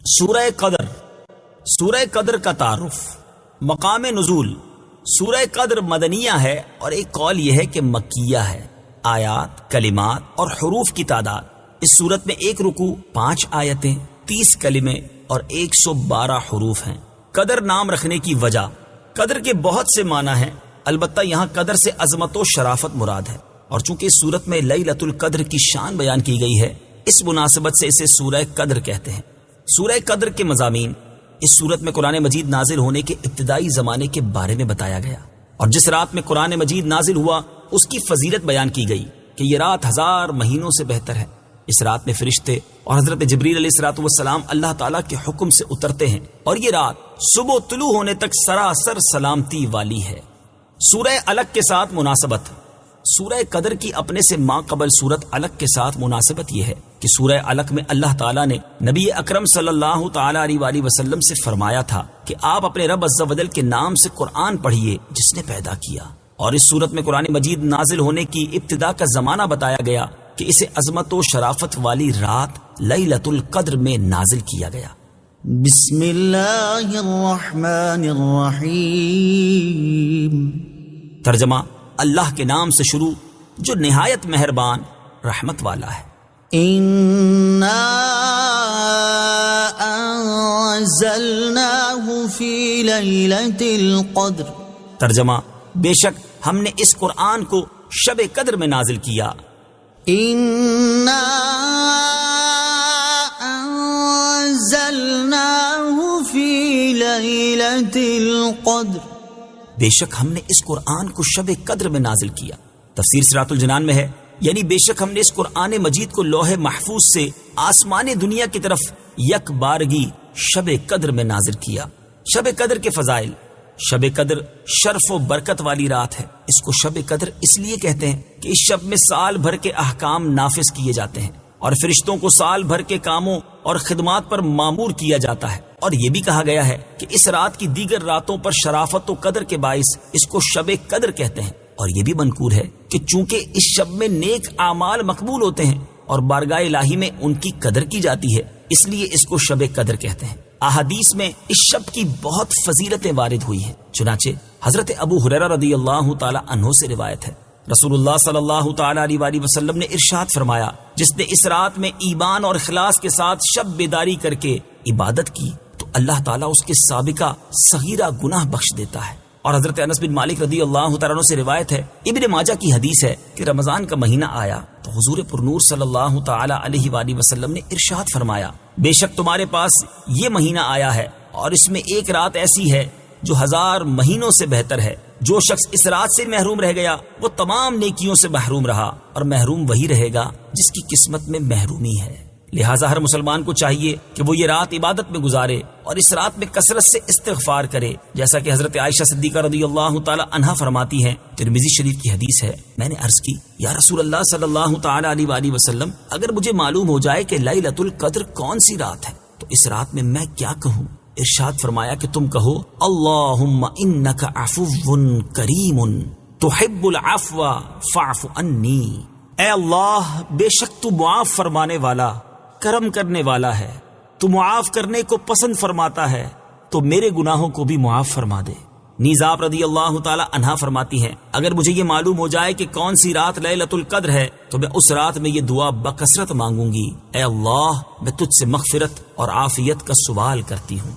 سورہ قدر، سورہ قدر کا تعارف، مقام نزول۔ سورہ قدر مدنیہ ہے اور ایک قول یہ ہے کہ مکیہ ہے۔ آیات، کلمات اور حروف کی تعداد، اس صورت میں ایک رکوع، 5 آیتیں، 30 کلمے اور 112 حروف ہیں۔ قدر نام رکھنے کی وجہ، قدر کے بہت سے معنی ہیں، البتہ یہاں قدر سے عظمت و شرافت مراد ہے، اور چونکہ اس صورت میں لیلۃ القدر کی شان بیان کی گئی ہے، اس مناسبت سے اسے سورہ قدر کہتے ہیں۔ سورہ قدر کے مضامین، اس صورت میں قرآن مجید نازل ہونے کے ابتدائی زمانے کے بارے میں بتایا گیا، اور جس رات میں قرآن مجید نازل ہوا اس کی فضیلت بیان کی گئی کہ یہ رات 1000 مہینوں سے بہتر ہے۔ اس رات میں فرشتے اور حضرت جبریل علیہ الصلوۃ والسلام اللہ تعالیٰ کے حکم سے اترتے ہیں، اور یہ رات صبح طلوع ہونے تک سراسر سلامتی والی ہے۔ سورہ علق کے ساتھ مناسبت، سورہ قدر کی اپنے سے ماں قبل سورت علق کے ساتھ مناسبت یہ ہے کہ سورہ علق میں اللہ تعالیٰ نے نبی اکرم صلی اللہ تعالیٰ علیہ وآلہ وسلم سے فرمایا تھا کہ آپ اپنے رب عز و جل کے نام سے قرآن پڑھیے جس نے پیدا کیا، اور اس صورت میں قرآن مجید نازل ہونے کی ابتدا کا زمانہ بتایا گیا کہ اسے عظمت و شرافت والی رات لیلۃ القدر میں نازل کیا گیا۔ بسم اللہ الرحمن الرحیم۔ ترجمہ، اللہ کے نام سے شروع جو نہایت مہربان رحمت والا ہے۔ اِنَّا أَنزَلْنَاهُ فِي لَيْلَةِ الْقَدْرِ۔ ترجمہ، بے شک ہم نے اس قرآن کو شب قدر میں نازل کیا۔ اِنَّا أَنزَلْنَاهُ فِي لَيْلَةِ الْقَدْرِ۔ بے شک ہم نے اس قرآن کو شب قدر میں نازل کیا۔ تفسیر صراط الجنان میں ہے، یعنی بے شک ہم نے اس قرآن مجید کو لوح محفوظ سے آسمان دنیا کی طرف یک بارگی شب قدر میں نازل کیا۔ شب قدر کے فضائل، شب قدر شرف و برکت والی رات ہے۔ اس کو شب قدر اس لیے کہتے ہیں کہ اس شب میں سال بھر کے احکام نافذ کیے جاتے ہیں، اور فرشتوں کو سال بھر کے کاموں اور خدمات پر مامور کیا جاتا ہے، اور یہ بھی کہا گیا ہے کہ اس رات کی دیگر راتوں پر شرافت و قدر کے باعث اس کو شب قدر کہتے ہیں، اور یہ بھی منقول ہے کہ چونکہ اس شب میں نیک اعمال مقبول ہوتے ہیں اور بارگاہ الہی میں ان کی قدر کی جاتی ہے، اس لیے اس کو شب قدر کہتے ہیں۔ احادیث میں اس شب کی بہت فضیلتیں وارد ہوئی ہیں، چنانچہ حضرت ابو ہریرہ رضی اللہ تعالی عنہ سے روایت ہے، رسول اللہ صلی اللہ تعالی علیہ وآلہ وسلم نے ارشاد فرمایا، جس نے اس رات میں ایمان اور اخلاص کے ساتھ شب بیداری کر کے عبادت کی تو اللہ تعالیٰ اس کے سابقہ صغیرہ گناہ بخش دیتا ہے۔ اور حضرت انس بن مالک رضی اللہ تعالیٰ عنہ سے روایت ہے، ابن ماجہ کی حدیث ہے کہ رمضان کا مہینہ آیا تو حضور پرنور صلی اللہ تعالی علیہ وآلہ وسلم نے ارشاد فرمایا، بے شک تمہارے پاس یہ مہینہ آیا ہے اور اس میں ایک رات ایسی ہے جو 1000 مہینوں سے بہتر ہے۔ جو شخص اس رات سے محروم رہ گیا وہ تمام نیکیوں سے محروم رہا، اور محروم وہی رہے گا جس کی قسمت میں محرومی ہے۔ لہٰذا ہر مسلمان کو چاہیے کہ وہ یہ رات عبادت میں گزارے اور اس رات میں کثرت سے استغفار کرے، جیسا کہ حضرت عائشہ صدیقہ رضی اللہ تعالی عنہا فرماتی ہیں، ترمذی شریف کی حدیث ہے، میں نے عرض کی، یا رسول اللہ صلی اللہ تعالی علیہ وآلہ وسلم، اگر مجھے معلوم ہو جائے کہ لیلۃ القدر کون سی رات ہے تو اس رات میں کیا کہوں؟ ارشاد فرمایا کہ تم کہو، اللہم انک عفو کریم تحب العفو فاعف عنی۔ اے اللہ، بے شک تو معاف فرمانے والا، کرم کرنے والا ہے، تو معاف کرنے کو پسند فرماتا ہے، تو میرے گناہوں کو بھی معاف فرما دے۔ نیز آپ رضی اللہ تعالی عنہا فرماتی ہیں، اگر مجھے یہ معلوم ہو جائے کہ کون سی رات لیلۃ القدر ہے تو میں اس رات میں یہ دعا بکثرت مانگوں گی، اے اللہ، میں تجھ سے مغفرت اور عافیت کا سوال کرتی ہوں۔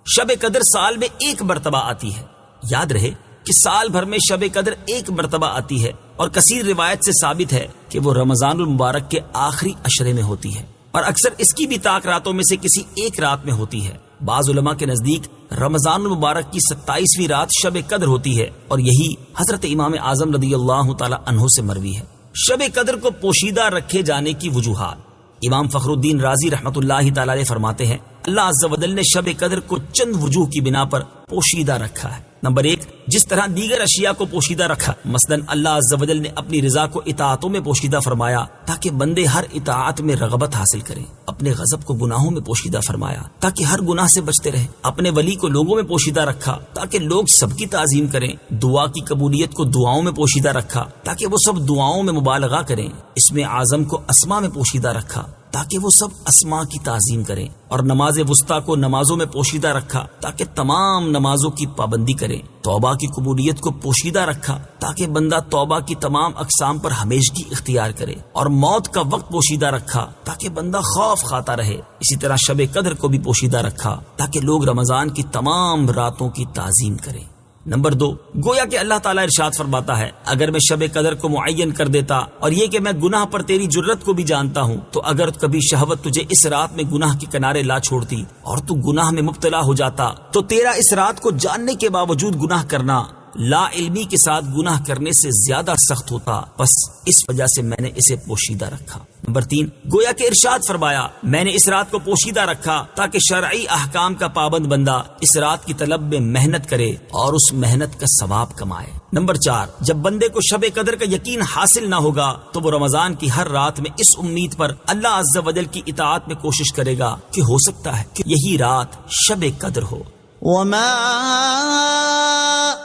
شب قدر سال میں ایک مرتبہ آتی ہے۔ یاد رہے کہ سال بھر میں شب قدر ایک مرتبہ آتی ہے، اور کثیر روایت سے ثابت ہے کہ وہ رمضان المبارک کے آخری عشرے میں ہوتی ہے، اور اکثر اس کی بھی طاق راتوں میں سے کسی ایک رات میں ہوتی ہے۔ بعض علماء کے نزدیک رمضان المبارک کی 27ویں رات شب قدر ہوتی ہے، اور یہی حضرت امام اعظم رضی اللہ تعالی عنہ سے مروی ہے۔ شب قدر کو پوشیدہ رکھے جانے کی وجوہات، امام فخر الدین رازی رحمت اللہ تعالی علیہ فرماتے ہیں، اللہ عز و جل نے شب قدر کو چند وجوہ کی بنا پر پوشیدہ رکھا ہے۔ نمبر 1، جس طرح دیگر اشیاء کو پوشیدہ رکھا، مثلا اللہ عز و جل نے اپنی رضا کو اطاعتوں میں پوشیدہ فرمایا تاکہ بندے ہر اطاعت میں رغبت حاصل کریں، اپنے غضب کو گناہوں میں پوشیدہ فرمایا تاکہ ہر گناہ سے بچتے رہیں، اپنے ولی کو لوگوں میں پوشیدہ رکھا تاکہ لوگ سب کی تعظیم کریں، دعا کی قبولیت کو دعاؤں میں پوشیدہ رکھا تاکہ وہ سب دعاؤں میں مبالغہ کریں، اسم اعظم کو اسما میں پوشیدہ رکھا تاکہ وہ سب اسماء کی تعظیم کریں، اور نماز وسطیٰ کو نمازوں میں پوشیدہ رکھا تاکہ تمام نمازوں کی پابندی کریں، توبہ کی قبولیت کو پوشیدہ رکھا تاکہ بندہ توبہ کی تمام اقسام پر ہمیشگی اختیار کرے، اور موت کا وقت پوشیدہ رکھا تاکہ بندہ خوف کھاتا رہے۔ اسی طرح شب قدر کو بھی پوشیدہ رکھا تاکہ لوگ رمضان کی تمام راتوں کی تعظیم کریں۔ نمبر 2، گویا کہ اللہ تعالیٰ ارشاد فرماتا ہے، اگر میں شب قدر کو معین کر دیتا اور یہ کہ میں گناہ پر تیری جرت کو بھی جانتا ہوں، تو اگر کبھی شہوت تجھے اس رات میں گناہ کے کنارے لا چھوڑتی اور تو گناہ میں مبتلا ہو جاتا، تو تیرا اس رات کو جاننے کے باوجود گناہ کرنا لا علمی کے ساتھ گناہ کرنے سے زیادہ سخت ہوتا، بس اس وجہ سے میں نے اسے پوشیدہ رکھا۔ نمبر 3، گویا کہ ارشاد فرمایا، میں نے اس رات کو پوشیدہ رکھا تاکہ شرعی احکام کا پابند بندہ اس رات کی طلب میں محنت کرے اور اس محنت کا ثواب کمائے۔ نمبر 4، جب بندے کو شب قدر کا یقین حاصل نہ ہوگا تو وہ رمضان کی ہر رات میں اس امید پر اللہ عز و جل کی اطاعت میں کوشش کرے گا کہ ہو سکتا ہے کہ یہی رات شب قدر ہو۔ وما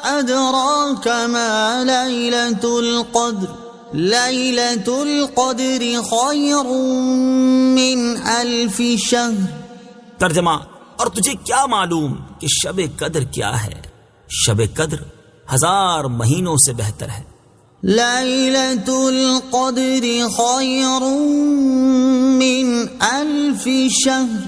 أدراك ما ليلة القدر ليلة القدر خير من 1000 شهر۔ ترجمہ، اور تجھے کیا معلوم کہ شب قدر کیا ہے؟ شب قدر 1000 مہینوں سے بہتر ہے۔ ليلة القدر خير من 1000 شهر۔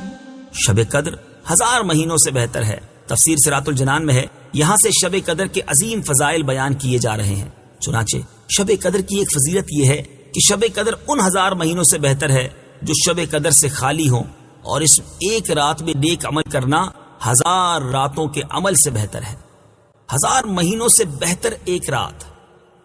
شب قدر 1000 مہینوں سے بہتر ہے۔ تفسیر صراط الجنان میں ہے، یہاں سے شب قدر کے عظیم فضائل بیان کیے جا رہے ہیں۔ چنانچہ شب قدر کی ایک فضیلت یہ ہے کہ شب قدر ان 1000 مہینوں سے بہتر ہے جو شب قدر سے خالی ہوں، اور اس ایک رات میں نیک عمل کرنا 1000 راتوں کے عمل سے بہتر ہے۔ 1000 مہینوں سے بہتر ایک رات۔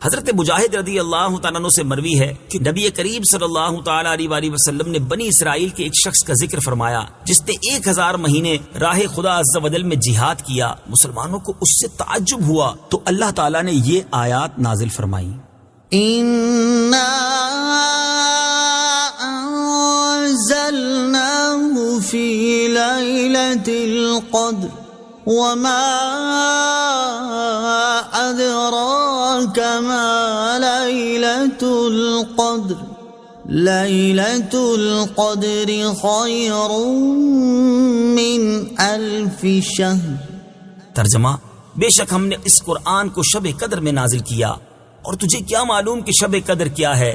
حضرت مجاہد رضی اللہ تعالیٰ عنہ سے مروی ہے کہ نبی کریم صلی اللہ تعالیٰ علیہ وآلہ وسلم نے بنی اسرائیل کے ایک شخص کا ذکر فرمایا جس نے 1000 مہینے راہ خدا عز و جل میں جہاد کیا۔ مسلمانوں کو اس سے تعجب ہوا تو اللہ تعالیٰ نے یہ آیات نازل فرمائی، إِنَّا أَنزَلْنَاهُ فِي لَيْلَةِ الْقَدْرِ وَمَا أَدْرَاكَ مَا لَيْلَةُ الْقَدْرِ لَيْلَةُ الْقَدْرِ خَيْرٌ مِّنْ 1000 شَهْرٍ۔ ترجمہ، بے شک ہم نے اس قرآن کو شب قدر میں نازل کیا، اور تجھے کیا معلوم کہ شب قدر کیا ہے؟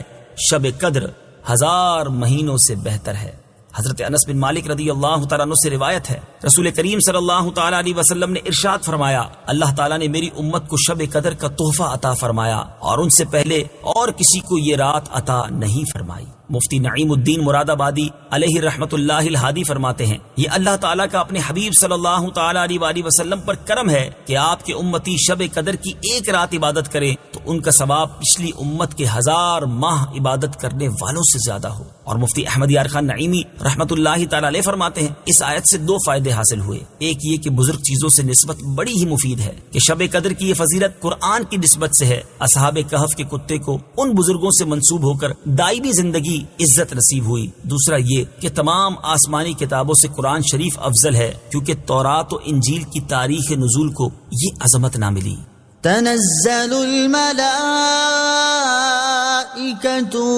شب قدر 1000 مہینوں سے بہتر ہے۔ حضرت انس بن مالک رضی اللہ تعالیٰ عنہ سے روایت ہے، رسول کریم صلی اللہ تعالیٰ علیہ وسلم نے ارشاد فرمایا، اللہ تعالیٰ نے میری امت کو شب قدر کا تحفہ عطا فرمایا اور ان سے پہلے اور کسی کو یہ رات عطا نہیں فرمائی۔ مفتی نعیم الدین مراد آبادی علیہ رحمت اللہ الہادی فرماتے ہیں، یہ اللہ تعالیٰ کا اپنے حبیب صلی اللہ تعالیٰ علیہ وآلہ وسلم پر کرم ہے کہ آپ کے امتی شب قدر کی ایک رات عبادت کریں تو ان کا ثواب پچھلی امت کے 1000 ماہ عبادت کرنے والوں سے زیادہ ہو۔ اور مفتی احمد یار خان نعیمی رحمت اللہ تعالیٰ علیہ فرماتے ہیں، اس آیت سے 2 فائدے حاصل ہوئے۔ ایک یہ کہ بزرگ چیزوں سے نسبت بڑی ہی مفید ہے کہ شب قدر کی یہ فضیلت قرآن کی نسبت سے ہے۔ اصحاب کہف کے کتے کو ان بزرگوں سے منسوب ہو کر دائمی زندگی عزت نصیب ہوئی۔ دوسرا یہ کہ تمام آسمانی کتابوں سے قرآن شریف افضل ہے کیونکہ تورات و انجیل کی تاریخ نزول کو یہ عظمت نہ ملی۔ تنزل الملائكة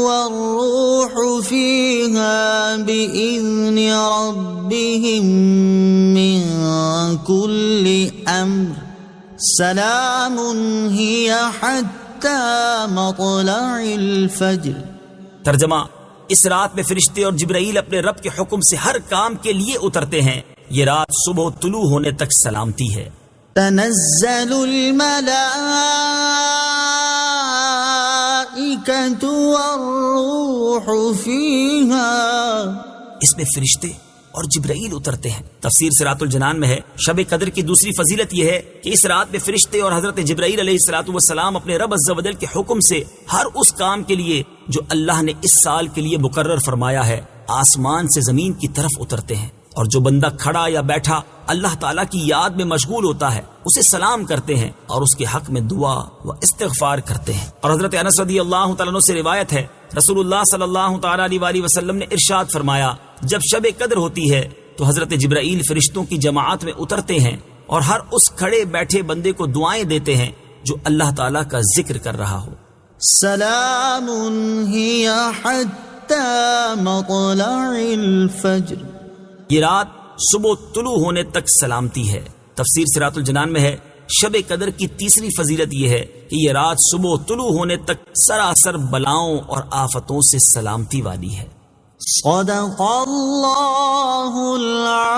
والروح فيها بإذن ربهم من كل أمر سلام هي حتى مطلع الفجر۔ ترجمہ، اس رات میں فرشتے اور جبرائیل اپنے رب کے حکم سے ہر کام کے لیے اترتے ہیں۔ یہ رات صبح طلوع ہونے تک سلامتی ہے۔ تنزل الملائكة والروح فيها، اس میں فرشتے اور جبرائیل اترتے ہیں۔ تفسیر صراط الجنان میں ہے، شب قدر کی دوسری فضیلت یہ ہے کہ اس رات میں فرشتے اور حضرت جبرائیل علیہ الصلوۃ والسلام اپنے رب عز و جل کے حکم سے ہر اس کام کے لیے جو اللہ نے اس سال کے لیے مقرر فرمایا ہے آسمان سے زمین کی طرف اترتے ہیں، اور جو بندہ کھڑا یا بیٹھا اللہ تعالیٰ کی یاد میں مشغول ہوتا ہے اسے سلام کرتے ہیں اور اس کے حق میں دعا و استغفار کرتے ہیں۔ اور حضرت انس رضی اللہ تعالیٰ عنہ سے روایت ہے، رسول اللہ صلی اللہ تعالیٰ علیہ وآلہ وسلم نے ارشاد فرمایا، جب شب قدر ہوتی ہے تو حضرت جبرائیل فرشتوں کی جماعت میں اترتے ہیں اور ہر اس کھڑے بیٹھے بندے کو دعائیں دیتے ہیں جو اللہ تعالیٰ کا ذکر کر رہا ہو۔ سلام هي حتى حتى مطلع الفجر. یہ رات صبح طلوع ہونے تک سلامتی ہے. تفسیر صراط الجنان میں ہے شب قدر کی تیسری فضیلت یہ ہے کہ یہ رات صبح طلوع ہونے تک سراسر بلاؤں اور آفتوں سے سلامتی والی ہے. صدق اللہ العظیم.